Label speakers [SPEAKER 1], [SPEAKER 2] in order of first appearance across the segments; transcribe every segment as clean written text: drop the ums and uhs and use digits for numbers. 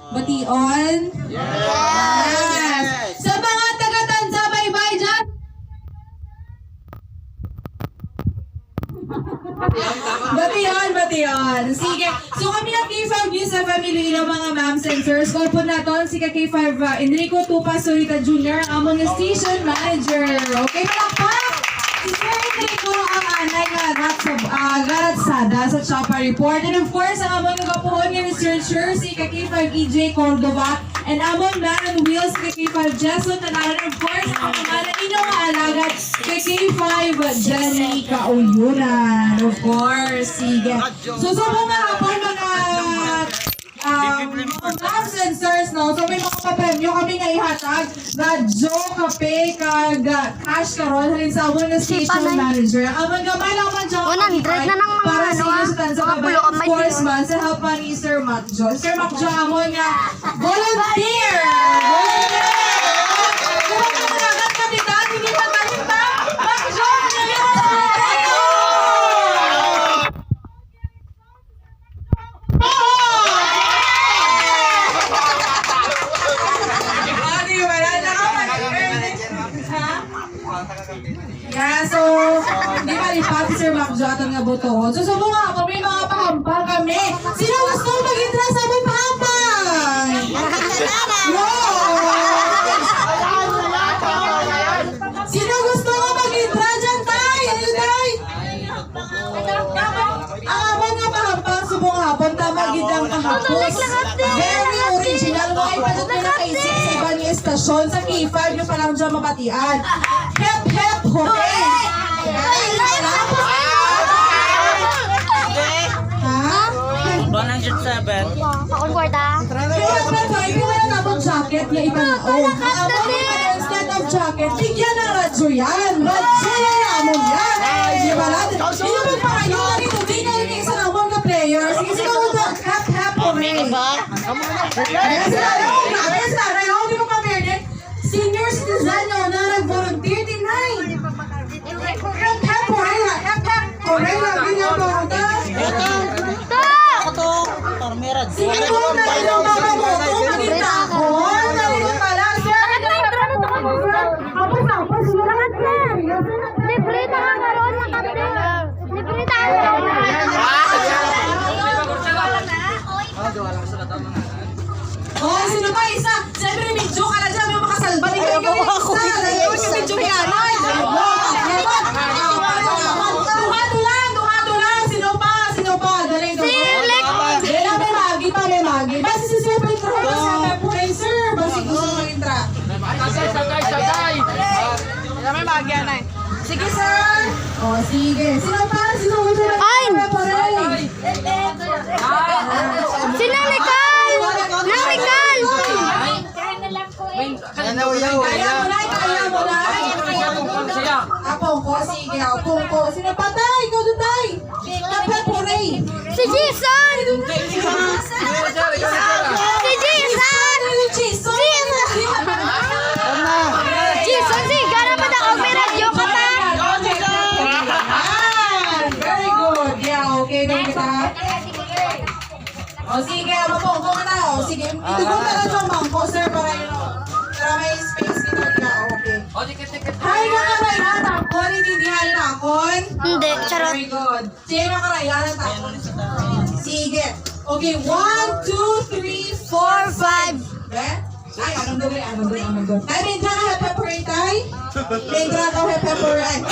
[SPEAKER 1] Bation?
[SPEAKER 2] Yes!
[SPEAKER 1] Sa mga taga-Tanza, bye-bye dyan! Bation! Sige. So kami ang K5 News sa family ng mga ma'ams and sirs. Call po natin si K5 Enrico Tupa Surita Jr. ang among station manager. Okay, palakpak! Si Sir Enrico ang anay garatsada sa Chapa Report. And of course, ang among nagapuhon ng researcher si K5 EJ Cordova and among man on wheels si K5 Jason Tanaran. Of course, ang mga inyong alagat K5 Jenny Kauyunan. Of course, sige. So, sa mga hapon, ma'ams and sirs, no? So, may mga papremyo kami nga ihatag. Radyo, kape, kag cash karon halin sa amon na station manager. Ang gamay lang man dyan
[SPEAKER 3] 100 na ng mga
[SPEAKER 1] para sa inyo sa Tanza
[SPEAKER 3] mga
[SPEAKER 1] Babae.
[SPEAKER 3] pulo
[SPEAKER 1] Of course, man, sa help man ni Sir Macjo. Sir Macjo, amon nga volunteer! Kung mga kapitan, hindi man malimba, Macjo, yeah, so, hindi malipat si Sir Macjo atong nga buton. So, subo nga ako, may mga pahampang kami. Sino gusto mag-intra sa aming pahampang? Sino gusto mo mag-intra dyan, tay? Ano, tay? Ang amon nga pahampang, subo nga hapon, tamagid ang kahapos. Very original. Why pa doon pinakaisip sa iba niya estasyon sa K5 yung palang dyan mabatian. Hep, hep, hooray! Ha?
[SPEAKER 2] 107.
[SPEAKER 3] Pakon kwarta.
[SPEAKER 1] Kaya ba ito, ipinala na akong jacket niya ipanao. Ang instead of jacket, bigyan ng radyo yan. Radyo yan, amon yan. Di ba lang? Hindi mo pa kayo, dito, di ka yung isa ng mga players. Sige, sila ko ito, hep, hep, hooray. Kaya sila, hindi mo pa-pernet. Senior citizen nyo na nag-volunteer, tinay. Hep, hep, hooray ha, hep, hep, hooray ha, ganyan ba?
[SPEAKER 2] Ako to. Tormerad.
[SPEAKER 1] Sige po, nalito mga boto, maganda ako. Nalito pala, sir.
[SPEAKER 3] Libre na nga karoon ng kape. Libre tayo.
[SPEAKER 1] Oh, sino pa isa? Siyempre, medyo ka na dyan, may makasalba rin kayo yung isa. Yung medyo kianay. Duhado lang. Sino pa? Dali, may magi pa, may magi. Basta si Sir Petro, basta po kayo, sir. Basta gusto mo intra.
[SPEAKER 2] May magyan na.
[SPEAKER 1] Sige, sir. Oh, sige. Sino pa? Sino gusto mo?
[SPEAKER 3] Ay! Sinalikal! Nalikal!
[SPEAKER 1] Kaya mo na. Apong ko, sige. Apong ko. Sino pa tayo? Ikaw doon tayo. Kapag po rin.
[SPEAKER 3] Si Jason! Si Jason! Jason, si gara pa na may radyo ka pa!
[SPEAKER 1] Very good. Yeah, okay na kita. O sige, mapong ko na. O sige, itugong na lang yung mangko, sir, para may space kita nila. Okay. Hi, nakarayan ako. Nitindihan na ako.
[SPEAKER 3] Hindi, charot.
[SPEAKER 1] Very good. Sige, nakarayan na ako. Sige. Okay, 1, 2, 3, 4, 5. Eh? Ay, anong doon? Ay, Mindra ka happy pepper, tay? Mindra ka happy pepper, ay.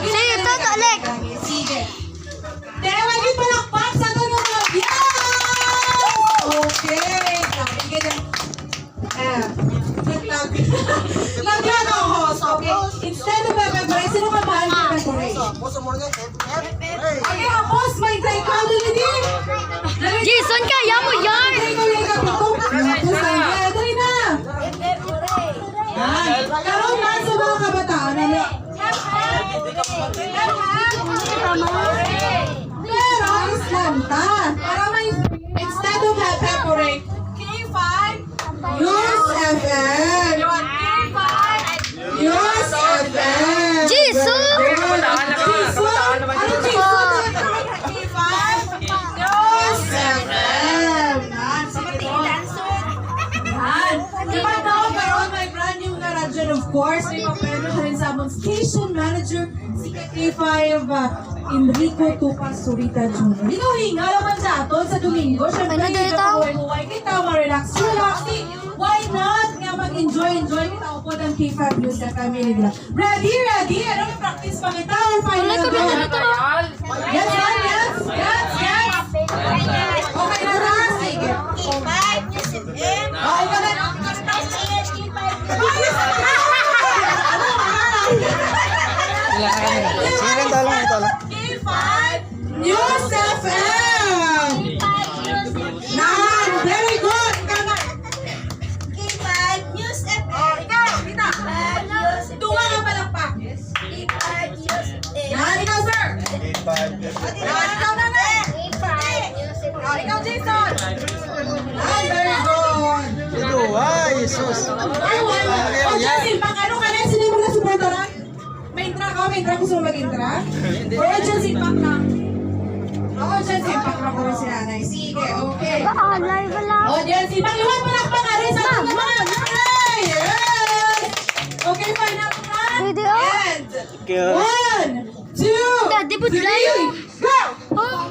[SPEAKER 3] Sige, toto, Alec.
[SPEAKER 1] Sige. Tewagin palakpak sa ito ng mga yes! Okay. Lagyan ang host, okay? Instead of pepper, sino ka mahal ka pepper? Okay, ang host, may try ka doon din.
[SPEAKER 3] Jason, kaya mo yan!
[SPEAKER 1] Dali na! Karoon na sa mga kabataan na pero islanta. Para may instead of pepperate, K5, use FM. Use FM.
[SPEAKER 3] Jason!
[SPEAKER 1] Jason? Ano Jason? K5, use FM. course, may papremyo siya rin sa among station manager, si K5 Enrico Tupas Surita Jr. Ikaw hinga naman sa aton sa Domingo. Siyempre,
[SPEAKER 3] Ano dito?
[SPEAKER 1] huwag kita, ma-relax. Why not? Nga mag-enjoy kita. Upo ng K5 News sa family nila. Ready? Ano may practice pa kita? Or final
[SPEAKER 3] Wala ka ba
[SPEAKER 1] na
[SPEAKER 3] dito?
[SPEAKER 1] Yes. Okay na na? Sige. Oh, ikaw na.
[SPEAKER 2] Sige, talong, talong.
[SPEAKER 1] K5 News FM! Nan! Very good! Ikaw na. Tunga ka palang pa. Yan, ikaw, sir. Yan, ikaw na na. Ikaw, Jason. Ay, very good.
[SPEAKER 2] Ito, ay, Jesus.
[SPEAKER 1] Ay, wala. O, Jason, pang ano ka na? Sino mo na supportaran? May intra ka? May intra? Gusto mo mag-intra? Or Jason, pack lang? Oo, Jason, pack lang ko si nanay. Sige, okay.
[SPEAKER 3] Live wala.
[SPEAKER 1] O, Jason, pang-iwan mo lang pa nga rin sa ating mga nanay. Yes! Okay, fine na po.
[SPEAKER 3] Video?
[SPEAKER 1] And 1, 2,
[SPEAKER 3] Daddy, but
[SPEAKER 1] 3,
[SPEAKER 3] live.
[SPEAKER 1] go!
[SPEAKER 3] Oh,